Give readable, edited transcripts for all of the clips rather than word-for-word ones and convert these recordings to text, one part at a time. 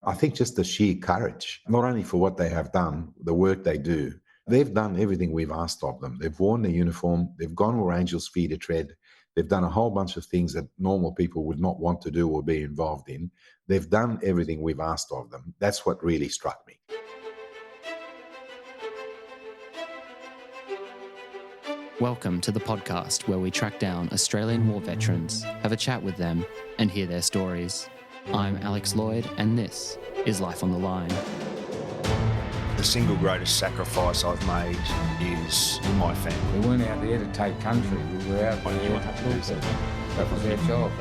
I think just the sheer courage, not only for what they have done, the work they do. They've done everything we've asked of them. They've worn the uniform, they've gone where angels feet to tread, they've done a whole bunch of things that normal people would not want to do or be involved in. They've done everything we've asked of them. That's what really struck me. Welcome to the podcast where we track down Australian war veterans, have a chat with them, and hear their stories. I'm Alex Lloyd, and this is Life on the Line. The single greatest sacrifice I've made is my family. We weren't out there to take country, we were out there to do something. That was our job.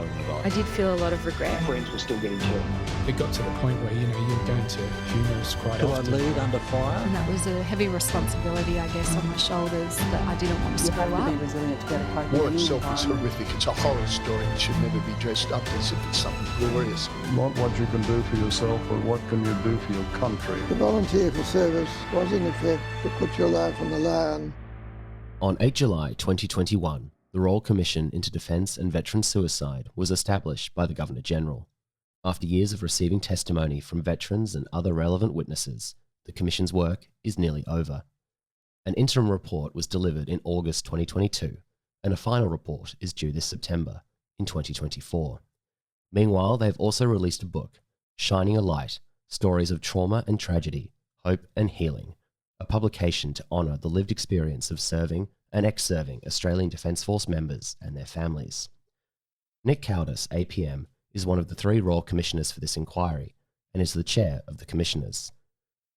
I did feel a lot of regret. Friends were still getting killed. It got to the point where, you're going to funerals quite often. Do I lead under fire? And that was a heavy responsibility, I guess, on my shoulders that I didn't want to screw up. You have to be resilient to get a cope. War itself is horrific. It's a horror story. It should never be dressed up as if it's something glorious. Not what you can do for yourself, but what can you do for your country. The volunteer for service was in effect to put your life on the line. On 8 July 2021, the Royal Commission into Defence and Veteran Suicide was established by the Governor-General. After years of receiving testimony from veterans and other relevant witnesses, the Commission's work is nearly over. An interim report was delivered in August 2022, and a final report is due this September in 2024. Meanwhile, they've also released a book, Shining a Light, Stories of Trauma and Tragedy, Hope and Healing, a publication to honour the lived experience of serving and ex-serving Australian Defence Force members and their families. Nick Cowdis, APM, is one of the 3 Royal Commissioners for this inquiry and is the chair of the Commissioners.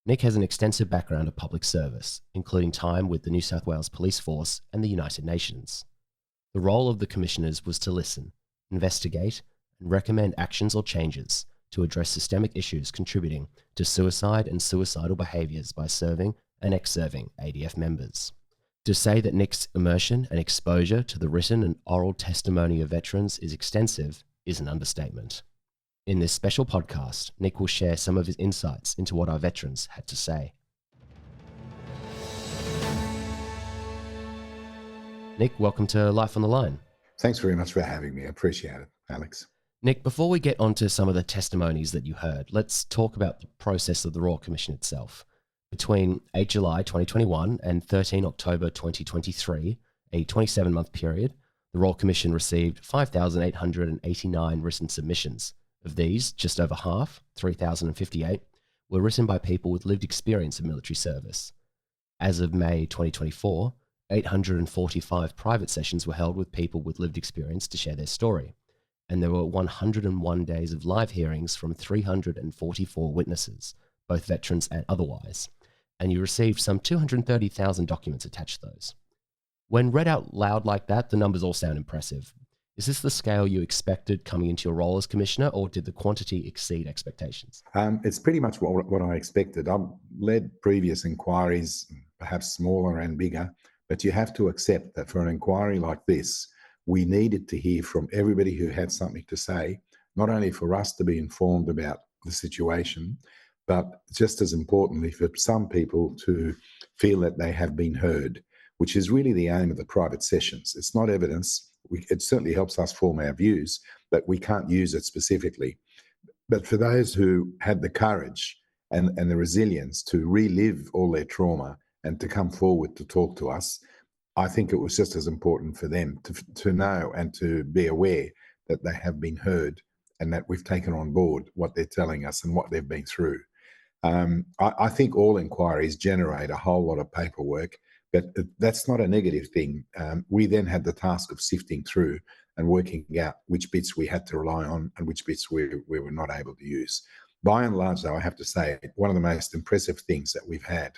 Nick has an extensive background of public service, including time with the New South Wales Police Force and the United Nations. The role of the Commissioners was to listen, investigate, and recommend actions or changes to address systemic issues contributing to suicide and suicidal behaviours by serving and ex-serving ADF members. To say that Nick's immersion and exposure to the written and oral testimony of veterans is extensive is an understatement. In this special podcast, Nick will share some of his insights into what our veterans had to say. Nick, welcome to Life on the Line. Thanks very much for having me. I appreciate it, Alex. Nick, before we get onto some of the testimonies that you heard, let's talk about the process of the Royal Commission itself. Between 8 July 2021 and 13 October 2023, a 27-month period, the Royal Commission received 5,889 written submissions. Of these, just over half, 3,058, were written by people with lived experience of military service. As of May 2024, 845 private sessions were held with people with lived experience to share their story, and there were 101 days of live hearings from 344 witnesses, both veterans and otherwise, and you received some 230,000 documents attached to those. When read out loud like that, the numbers all sound impressive. Is this the scale you expected coming into your role as Commissioner, or did the quantity exceed expectations? It's pretty much what I expected. I've led previous inquiries, perhaps smaller and bigger, but you have to accept that for an inquiry like this, we needed to hear from everybody who had something to say, not only for us to be informed about the situation, but just as importantly for some people to feel that they have been heard, which is really the aim of the private sessions. It's not evidence. It certainly helps us form our views, but we can't use it specifically. But for those who had the courage and the resilience to relive all their trauma and to come forward to talk to us, I think it was just as important for them to know and to be aware that they have been heard and that we've taken on board what they're telling us and what they've been through. I think all inquiries generate a whole lot of paperwork, but that's not a negative thing. We then had the task of sifting through and working out which bits we had to rely on and which bits we were not able to use. By and large, though, I have to say, one of the most impressive things that we've had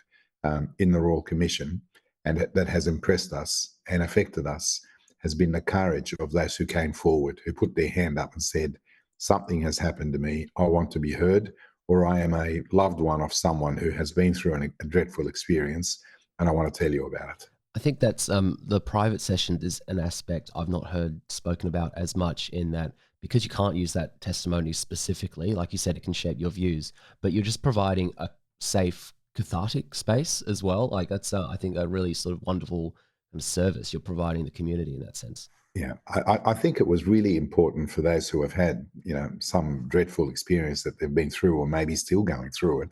in the Royal Commission and that has impressed us and affected us has been the courage of those who came forward, who put their hand up and said, something has happened to me, I want to be heard, or I am a loved one of someone who has been through a dreadful experience and I want to tell you about it. I think that's the private session is an aspect I've not heard spoken about as much, in that because you can't use that testimony specifically, like you said, it can shape your views, but you're just providing a safe, cathartic space as well. Like that's, I think, a really sort of wonderful service you're providing the community in that sense. Yeah, I think it was really important for those who have had, some dreadful experience that they've been through or maybe still going through it,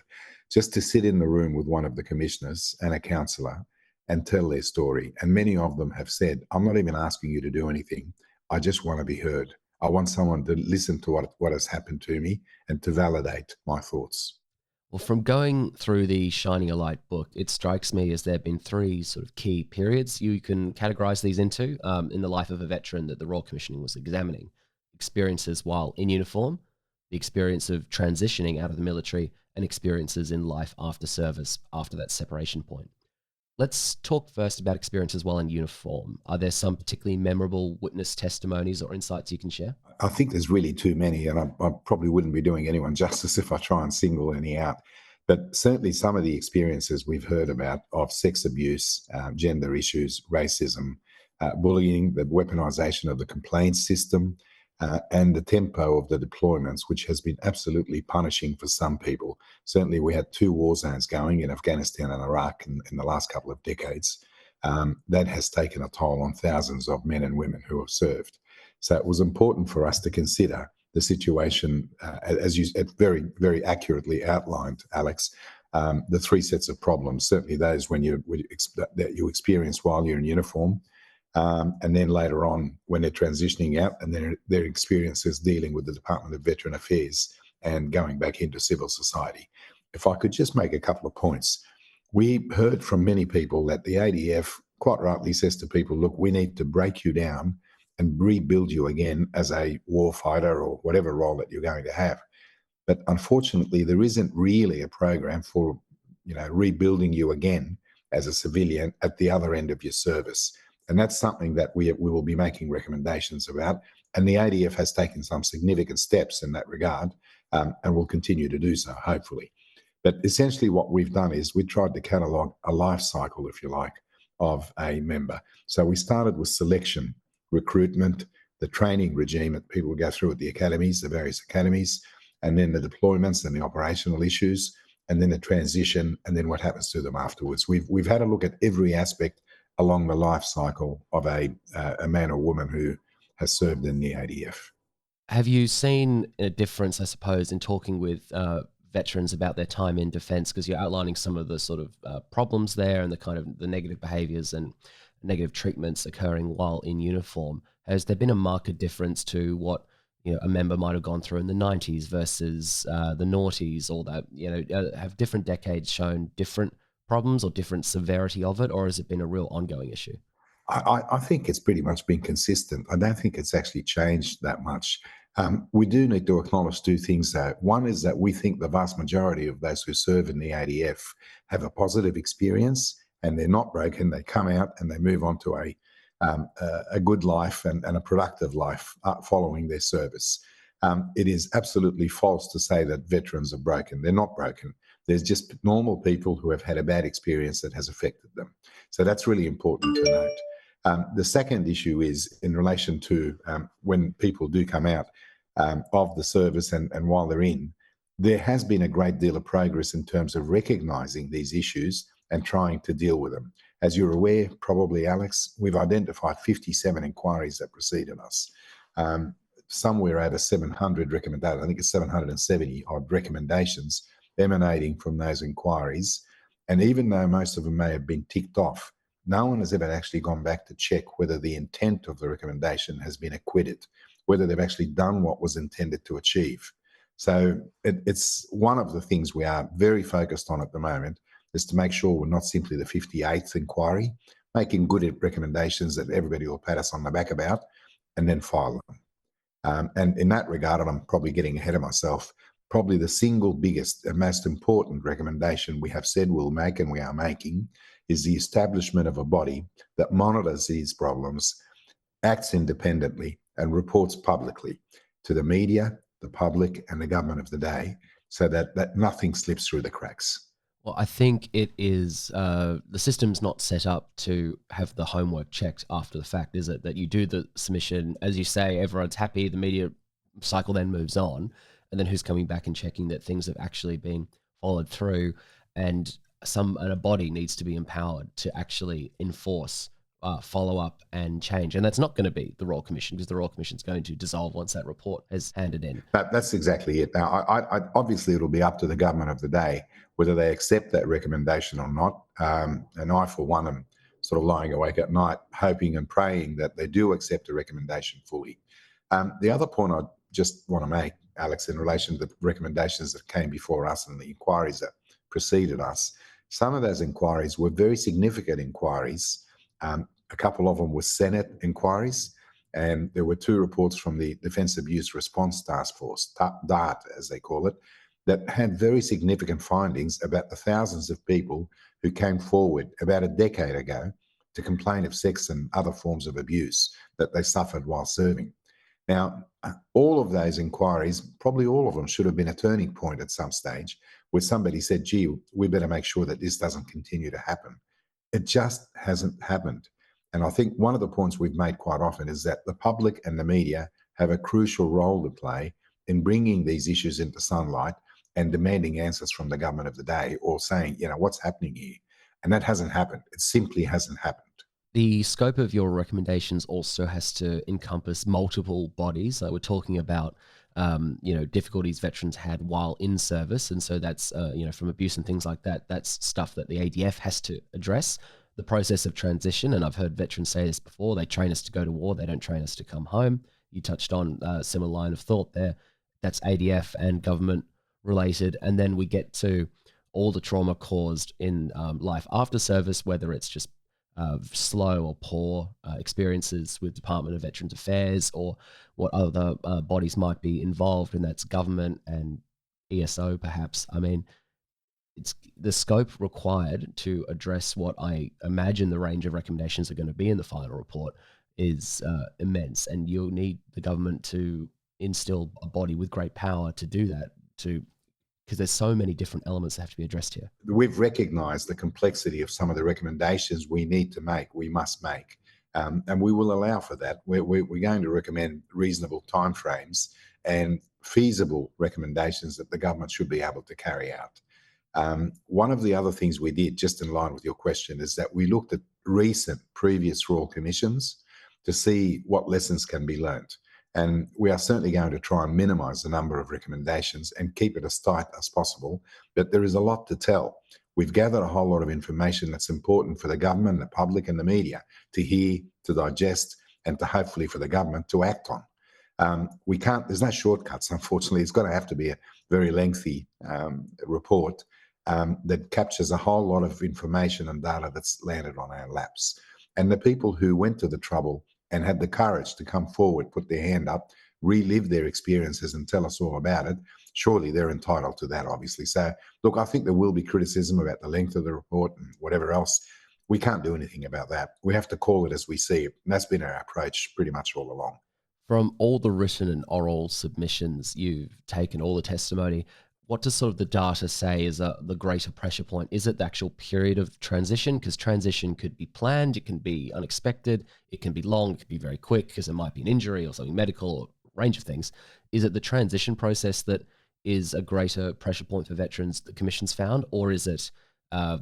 just to sit in the room with one of the commissioners and a counsellor and tell their story. And many of them have said, I'm not even asking you to do anything. I just want to be heard. I want someone to listen to what has happened to me and to validate my thoughts. Well, from going through the Shining a Light book, it strikes me as there have been three sort of key periods you can categorize these into in the life of a veteran that the Royal Commission was examining. Experiences while in uniform, the experience of transitioning out of the military, and experiences in life after service, after that separation point. Let's talk first about experiences while in uniform. Are there some particularly memorable witness testimonies or insights you can share? I think there's really too many, and I probably wouldn't be doing anyone justice if I try and single any out. But certainly some of the experiences we've heard about of sex abuse, gender issues, racism, bullying, the weaponisation of the complaints system, and the tempo of the deployments, which has been absolutely punishing for some people. Certainly we had 2 war zones going in Afghanistan and Iraq in the last couple of decades. That has taken a toll on thousands of men and women who have served. So it was important for us to consider the situation, as you very, very accurately outlined, Alex, the 3 sets of problems, certainly those that you experience while you're in uniform, and then later on when they're transitioning out and their experiences dealing with the Department of Veteran Affairs and going back into civil society. If I could just make a couple of points. We heard from many people that the ADF quite rightly says to people, look, we need to break you down and rebuild you again as a warfighter or whatever role that you're going to have. But unfortunately, there isn't really a program for, rebuilding you again as a civilian at the other end of your service. And that's something that we will be making recommendations about. And the ADF has taken some significant steps in that regard, and will continue to do so, hopefully. But essentially what we've done is we tried to catalogue a life cycle, if you like, of a member. So we started with selection, recruitment, the training regime that people go through at the academies, the various academies, and then the deployments and the operational issues, and then the transition, and then what happens to them afterwards. We've had a look at every aspect along the life cycle of a man or woman who has served in the ADF. Have you seen a difference, I suppose, in talking with veterans about their time in defence? Because you're outlining some of the sort of problems there and the kind of the negative behaviours and negative treatments occurring while in uniform. Has there been a marked difference to what a member might have gone through in the 90s versus the noughties, or that have different decades shown different problems or different severity of it, or has it been a real ongoing issue? I think it's pretty much been consistent. I don't think it's actually changed that much. We do need to acknowledge 2 things, though. One is that we think the vast majority of those who serve in the ADF have a positive experience and they're not broken. They come out and they move on to a good life and a productive life following their service. It is absolutely false to say that veterans are broken. They're not broken. There's just normal people who have had a bad experience that has affected them. So that's really important to note. The second issue is in relation to when people do come out of the service and while they're in, there has been a great deal of progress in terms of recognising these issues and trying to deal with them. As you're aware, probably, Alex, we've identified 57 inquiries that preceded us. Somewhere over 700 recommendations, I think it's 770 odd recommendations emanating from those inquiries. And even though most of them may have been ticked off, no one has ever actually gone back to check whether the intent of the recommendation has been acquitted, whether they've actually done what was intended to achieve. So it's one of the things we are very focused on at the moment, is to make sure we're not simply the 58th inquiry, making good recommendations that everybody will pat us on the back about, and then file them. And in that regard, and I'm probably getting ahead of myself, probably the single biggest and most important recommendation we have said we'll make, and we are making, is the establishment of a body that monitors these problems, acts independently, and reports publicly to the media, the public, and the government of the day, so that nothing slips through the cracks. Well, I think it is, the system's not set up to have the homework checked after the fact, is it? That you do the submission, as you say, everyone's happy, the media cycle then moves on, and then who's coming back and checking that things have actually been followed through, and a body needs to be empowered to actually enforce follow up and change. And that's not going to be the Royal Commission, because the Royal Commission is going to dissolve once that report has handed in. That's exactly it. Now, I obviously it'll be up to the government of the day whether they accept that recommendation or not. And I, for one, am sort of lying awake at night hoping and praying that they do accept the recommendation fully. The other point I just want to make, Alex, in relation to the recommendations that came before us and the inquiries that preceded us, some of those inquiries were very significant inquiries. A couple of them were Senate inquiries, and there were 2 reports from the Defence Abuse Response Task Force, DART as they call it, that had very significant findings about the thousands of people who came forward about a decade ago to complain of sex and other forms of abuse that they suffered while serving. Now, all of those inquiries, probably all of them, should have been a turning point at some stage where somebody said, gee, we better make sure that this doesn't continue to happen. It just hasn't happened. And I think one of the points we've made quite often is that the public and the media have a crucial role to play in bringing these issues into sunlight and demanding answers from the government of the day, or saying, what's happening here? And that hasn't happened. It simply hasn't happened. The scope of your recommendations also has to encompass multiple bodies. We're talking about, difficulties veterans had while in service. And so that's, from abuse and things like that, that's stuff that the ADF has to address. The process of transition, and I've heard veterans say this before, they train us to go to war, they don't train us to come home. You touched on a similar line of thought there. That's ADF and government related. And then we get to all the trauma caused in life after service, whether it's just slow or poor experiences with Department of Veterans Affairs, or what other bodies might be involved, and that's government and ESO perhaps. I mean, it's the scope required to address what I imagine the range of recommendations are going to be in the final report is immense, and you'll need the government to instill a body with great power to do that, because there's so many different elements that have to be addressed here. We've recognised the complexity of some of the recommendations we need to make, we must make, and we will allow for that. We're going to recommend reasonable timeframes and feasible recommendations that the government should be able to carry out. One of the other things we did, just in line with your question, is that we looked at previous Royal Commissions to see what lessons can be learnt. And we are certainly going to try and minimise the number of recommendations and keep it as tight as possible. But there is a lot to tell. We've gathered a whole lot of information that's important for the government, the public and the media to hear, to digest, and to hopefully for the government to act on. There's no shortcuts, unfortunately. It's going to have to be a very lengthy report that captures a whole lot of information and data that's landed on our laps. And the people who went to the trouble and had the courage to come forward, put their hand up, relive their experiences and tell us all about it, surely they're entitled to that, obviously. So, look, I think there will be criticism about the length of the report and whatever else. We can't do anything about that. We have to call it as we see it. And that's been our approach pretty much all along. From all the written and oral submissions you've taken, all the testimony, what does sort of the data say is the greater pressure point? Is it the actual period of transition? Because transition could be planned, it can be unexpected, it can be long, it could be very quick because there might be an injury or something medical or a range of things. Is it the transition process that is a greater pressure point for veterans the Commission's found, or is it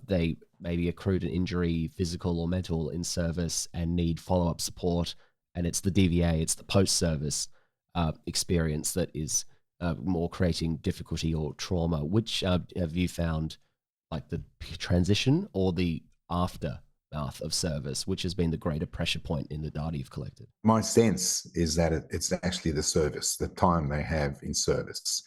they maybe accrued an injury, physical or mental, in service and need follow-up support, and it's the DVA, it's the post-service experience that is more creating difficulty or trauma? Which have you found, like the transition or the aftermath of service, which has been the greater pressure point in the data you've collected? My sense is that it's actually the service, the time they have in service.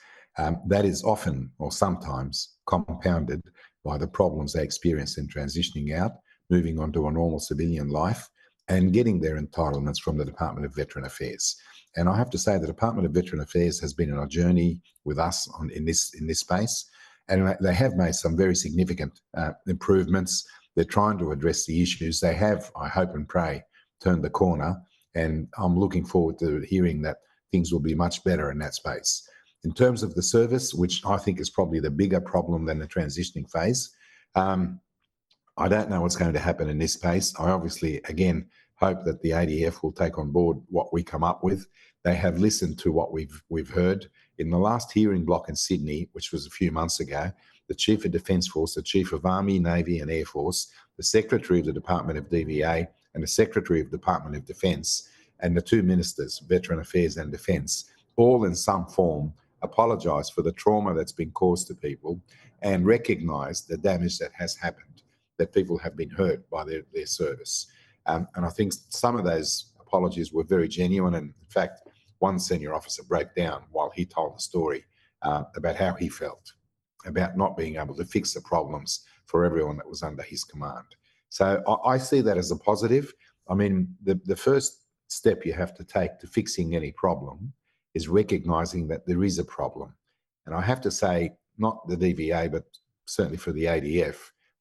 That is often or sometimes compounded by the problems they experience in transitioning out, moving on to a normal civilian life, and getting their entitlements from the Department of Veteran Affairs. And I have to say the Department of Veteran Affairs has been on a journey with us in this space, and they have made some very significant improvements. They're trying to address the issues. They have, I hope and pray, turned the corner, and I'm looking forward to hearing that things will be much better in that space. In terms of the service, which I think is probably the bigger problem than the transitioning phase, I don't know what's going to happen in this space. I obviously, again, hope that the ADF will take on board what we come up with. They have listened to what we've heard. In the last hearing block in Sydney, which was a few months ago, the Chief of Defence Force, the Chief of Army, Navy and Air Force, the Secretary of the Department of DVA and the Secretary of Department of Defence and the two ministers, Veteran Affairs and Defence, all in some form apologise for the trauma that's been caused to people and recognise the damage that has happened, that people have been hurt by their service. And I think some of those apologies were very genuine. And in fact, one senior officer broke down while he told the story about how he felt about not being able to fix the problems for everyone that was under his command. So I see that as a positive. I mean, the first step you have to take to fixing any problem is recognising that there is a problem. And I have to say, not the DVA, but certainly for the ADF,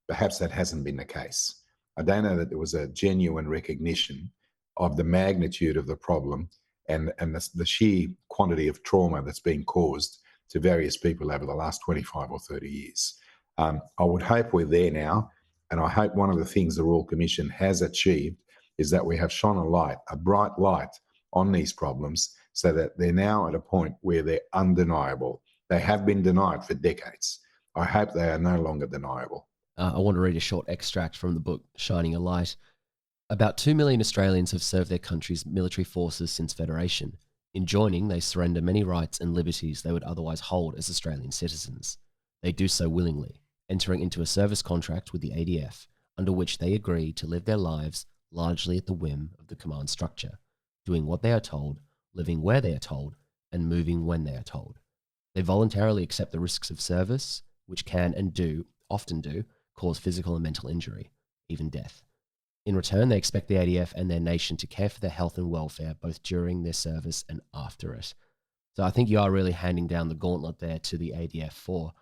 perhaps that hasn't been the case. I don't know that there was a genuine recognition of the magnitude of the problem and the sheer quantity of trauma that's been caused to various people over the last 25 or 30 years. I would hope we're there now, and I hope one of the things the Royal Commission has achieved is that we have shone a bright light on these problems so that they're now at a point where they're undeniable. They have been denied for decades. I hope they are no longer deniable. I want to read a short extract from the book, Shining a Light. About 2 million Australians have served their country's military forces since Federation. In joining, they surrender many rights and liberties they would otherwise hold as Australian citizens. They do so willingly, entering into a service contract with the ADF, under which they agree to live their lives largely at the whim of the command structure, doing what they are told, living where they are told, and moving when they are told. They voluntarily accept the risks of service, which can and often do, cause physical and mental injury, even death. In return, they expect the ADF and their nation to care for their health and welfare both during their service and after it. So I think you are really handing down the gauntlet there to the ADF for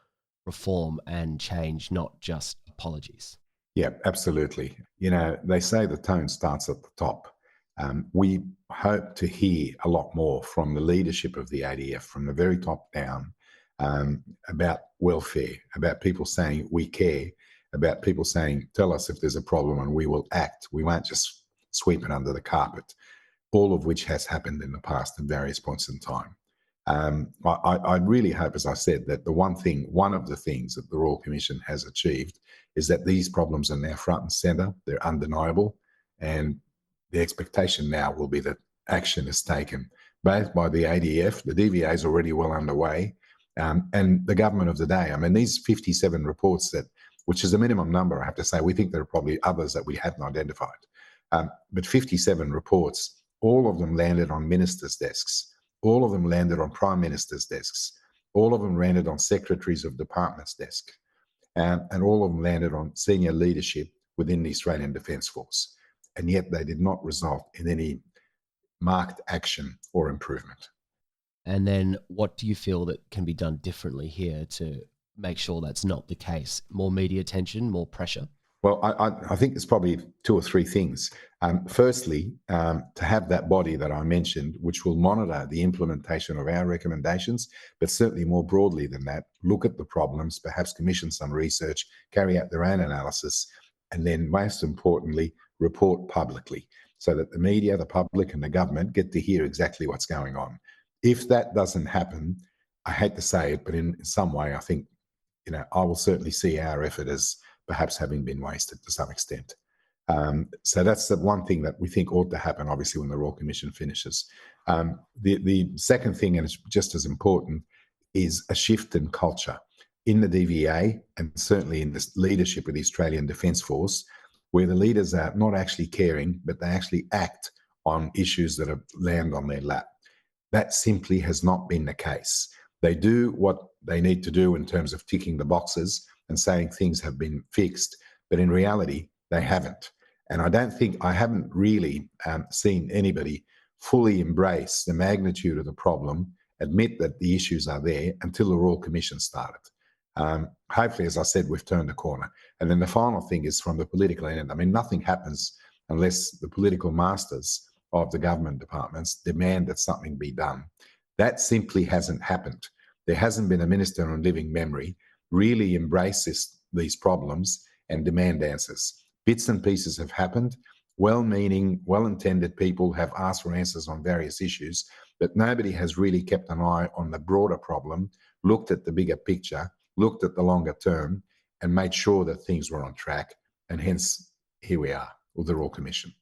reform and change, not just apologies. Yeah, absolutely. You know, they say the tone starts at the top. We hope to hear a lot more from the leadership of the ADF, from the very top down, about welfare, about people saying we care, about people saying, tell us if there's a problem and we will act. We won't just sweep it under the carpet, all of which has happened in the past at various points in time. I really hope, as I said, that one of the things that the Royal Commission has achieved is that these problems are now front and centre, they're undeniable, and the expectation now will be that action is taken, both by the ADF, the DVA is already well underway, and the government of the day. I mean, these 57 reports which is a minimum number, I have to say. We think there are probably others that we haven't identified. But 57 reports, all of them landed on ministers' desks. All of them landed on prime ministers' desks. All of them landed on secretaries of departments' desks. And all of them landed on senior leadership within the Australian Defence Force. And yet they did not result in any marked action or improvement. And then what do you feel that can be done differently here to make sure that's not the case? More media attention, more pressure? Well, I think there's probably two or three things. Firstly, to have that body that I mentioned, which will monitor the implementation of our recommendations, but certainly more broadly than that, look at the problems, perhaps commission some research, carry out their own analysis, and then most importantly, report publicly so that the media, the public and the government get to hear exactly what's going on. If that doesn't happen, I hate to say it, but in some way, I think, I will certainly see our effort as perhaps having been wasted to some extent. So that's the one thing that we think ought to happen, obviously, when the Royal Commission finishes. The second thing, and it's just as important, is a shift in culture in the DVA and certainly in the leadership of the Australian Defence Force, where the leaders are not actually caring, but they actually act on issues that land on their lap. That simply has not been the case. They do what they need to do in terms of ticking the boxes and saying things have been fixed, but in reality, they haven't. And I haven't really seen anybody fully embrace the magnitude of the problem, admit that the issues are there until the Royal Commission started. Hopefully, as I said, we've turned the corner. And then the final thing is from the political end. I mean, nothing happens unless the political masters of the government departments demand that something be done. That simply hasn't happened. There hasn't been a minister on living memory really embrace these problems and demand answers. Bits and pieces have happened. Well-meaning, well-intended people have asked for answers on various issues, but nobody has really kept an eye on the broader problem, looked at the bigger picture, looked at the longer term, and made sure that things were on track. And hence, here we are with the Royal Commission.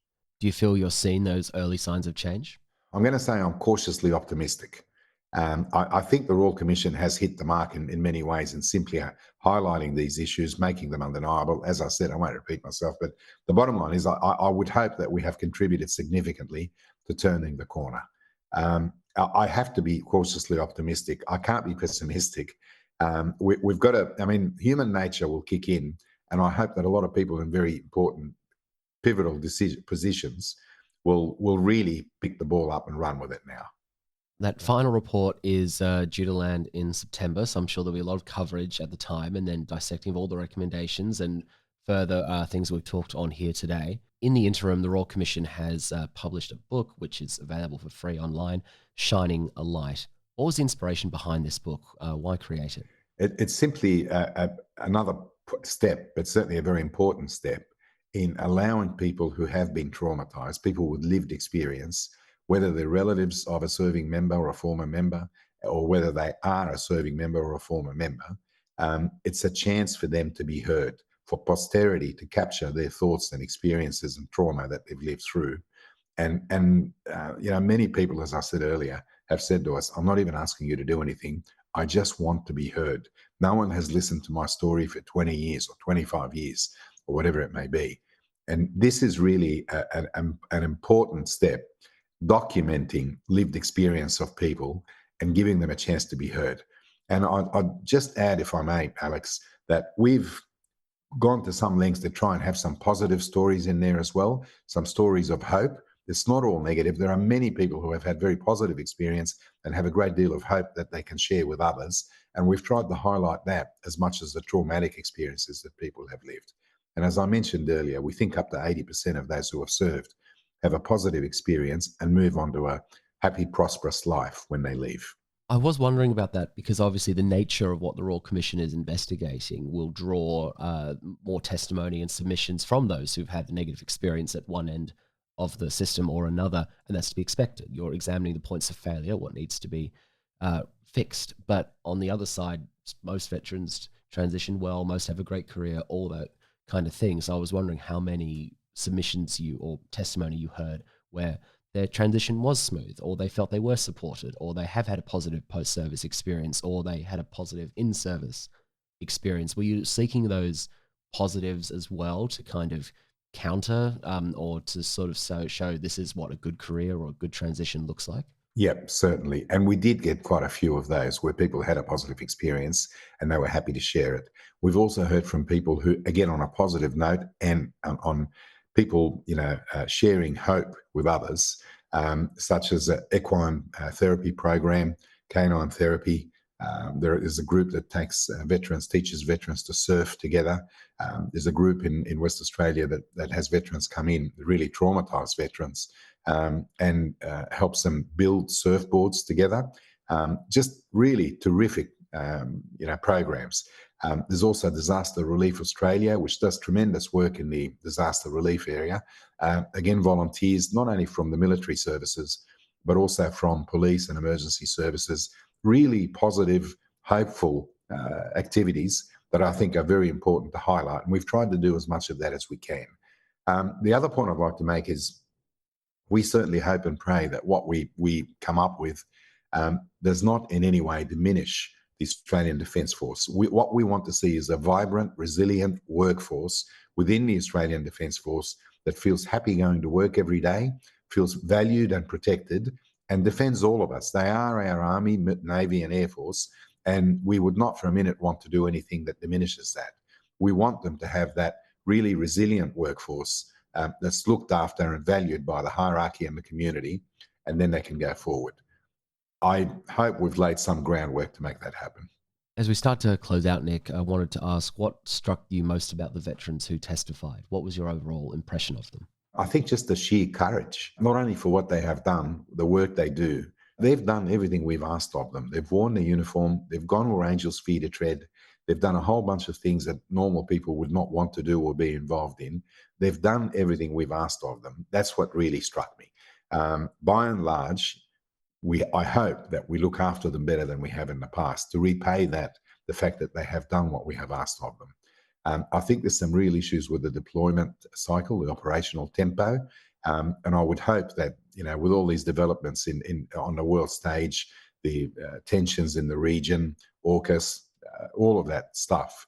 Do you feel you're seeing those early signs of change? I'm going to say I'm cautiously optimistic. I think the Royal Commission has hit the mark in many ways in simply highlighting these issues, making them undeniable. As I said, I won't repeat myself, but the bottom line is I would hope that we have contributed significantly to turning the corner. I have to be cautiously optimistic. I can't be pessimistic. We've got to, I mean, human nature will kick in, and I hope that a lot of people in very important, pivotal positions will really pick the ball up and run with it now. That final report is due to land in September, so I'm sure there'll be a lot of coverage at the time and then dissecting of all the recommendations and further things we've talked on here today. In the interim, the Royal Commission has published a book which is available for free online, Shining a Light. What was the inspiration behind this book? Why create it? It's simply another step, but certainly a very important step in allowing people who have been traumatized, people with lived experience, whether they're relatives of a serving member or a former member, or whether they are a serving member or a former member, it's a chance for them to be heard, for posterity to capture their thoughts and experiences and trauma that they've lived through. And many people, as I said earlier, have said to us, I'm not even asking you to do anything. I just want to be heard. No one has listened to my story for 20 years or 25 years or whatever it may be. And this is really an important step, documenting lived experience of people and giving them a chance to be heard. And I'd just add, if I may, Alex, that we've gone to some lengths to try and have some positive stories in there as well, some stories of hope. It's not all negative. There are many people who have had very positive experience and have a great deal of hope that they can share with others. And we've tried to highlight that as much as the traumatic experiences that people have lived. And as I mentioned earlier, we think up to 80% of those who have served have a positive experience and move on to a happy, prosperous life when they leave. I was wondering about that because obviously the nature of what the Royal Commission is investigating will draw more testimony and submissions from those who've had the negative experience at one end of the system or another, and that's to be expected. You're examining the points of failure, what needs to be fixed. But on the other side, most veterans transition well, most have a great career, all that kind of thing. So I was wondering how many submissions or testimony you heard where their transition was smooth, or they felt they were supported, or they have had a positive post-service experience, or they had a positive in-service experience. Were you seeking those positives as well to kind of counter or to sort of show this is what a good career or a good transition looks like? Yep, certainly. And we did get quite a few of those where people had a positive experience and they were happy to share it. We've also heard from people who, again, on a positive note and on people, sharing hope with others, such as an equine therapy program, canine therapy. There is a group that takes teaches veterans to surf together. There's a group in West Australia that has veterans come in, really traumatised veterans, and helps them build surfboards together. Just really terrific, programs. There's also Disaster Relief Australia, which does tremendous work in the disaster relief area. Again, volunteers, not only from the military services, but also from police and emergency services. Really positive, hopeful activities that I think are very important to highlight. And we've tried to do as much of that as we can. The other point I'd like to make is we certainly hope and pray that what we come up with does not in any way diminish the Australian Defence Force. What we want to see is a vibrant, resilient workforce within the Australian Defence Force that feels happy going to work every day, feels valued and protected, and defends all of us. They are our Army, Navy and Air Force, and we would not for a minute want to do anything that diminishes that. We want them to have that really resilient workforce that's looked after and valued by the hierarchy and the community, and then they can go forward. I hope we've laid some groundwork to make that happen. As we start to close out, Nick, I wanted to ask what struck you most about the veterans who testified? What was your overall impression of them? I think just the sheer courage, not only for what they have done, the work they do. They've done everything we've asked of them. They've worn the uniform. They've gone where angels fear to tread. They've done a whole bunch of things that normal people would not want to do or be involved in. They've done everything we've asked of them. That's what really struck me. By and large, I hope that we look after them better than we have in the past to repay the fact that they have done what we have asked of them. I think there's some real issues with the deployment cycle, the operational tempo, And I would hope that, with all these developments on the world stage, the tensions in the region, AUKUS, all of that stuff,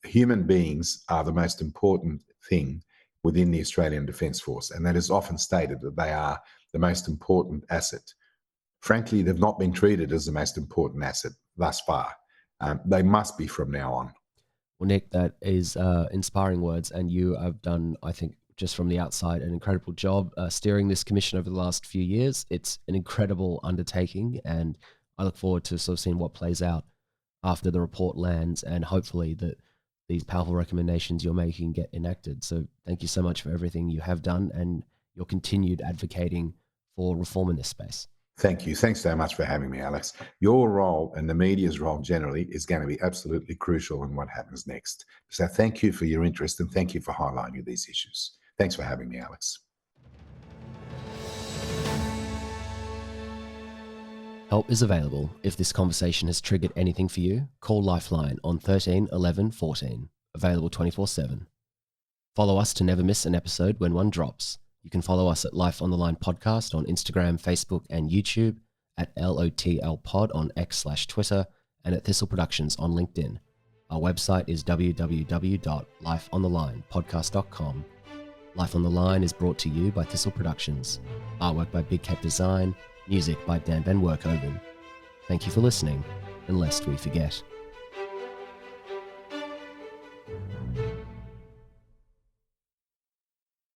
human beings are the most important thing within the Australian Defence Force, and that is often stated that they are the most important asset. Frankly, they've not been treated as the most important asset thus far. They must be from now on. Well, Nick, that is inspiring words, and you have done, I think, just from the outside, an incredible job steering this commission over the last few years. It's an incredible undertaking, and I look forward to sort of seeing what plays out after the report lands, and hopefully that these powerful recommendations you're making get enacted. So thank you so much for everything you have done and your continued advocating for reform in this space. Thank you. Thanks so much for having me, Alex. Your role and the media's role generally is going to be absolutely crucial in what happens next. So thank you for your interest and thank you for highlighting these issues. Thanks for having me, Alex. Help is available. If this conversation has triggered anything for you, call Lifeline on 13 11 14, available 24/7. Follow us to never miss an episode when one drops. You can follow us at Life on the Line Podcast on Instagram, Facebook, and YouTube, at LOTL Pod on X/Twitter, and at Thistle Productions on LinkedIn. Our website is www.lifeonthelinepodcast.com. Life on the Line is brought to you by Thistle Productions. Artwork by Big Cat Design. Music by Dan Van Werkhoven. Thank you for listening, and lest we forget.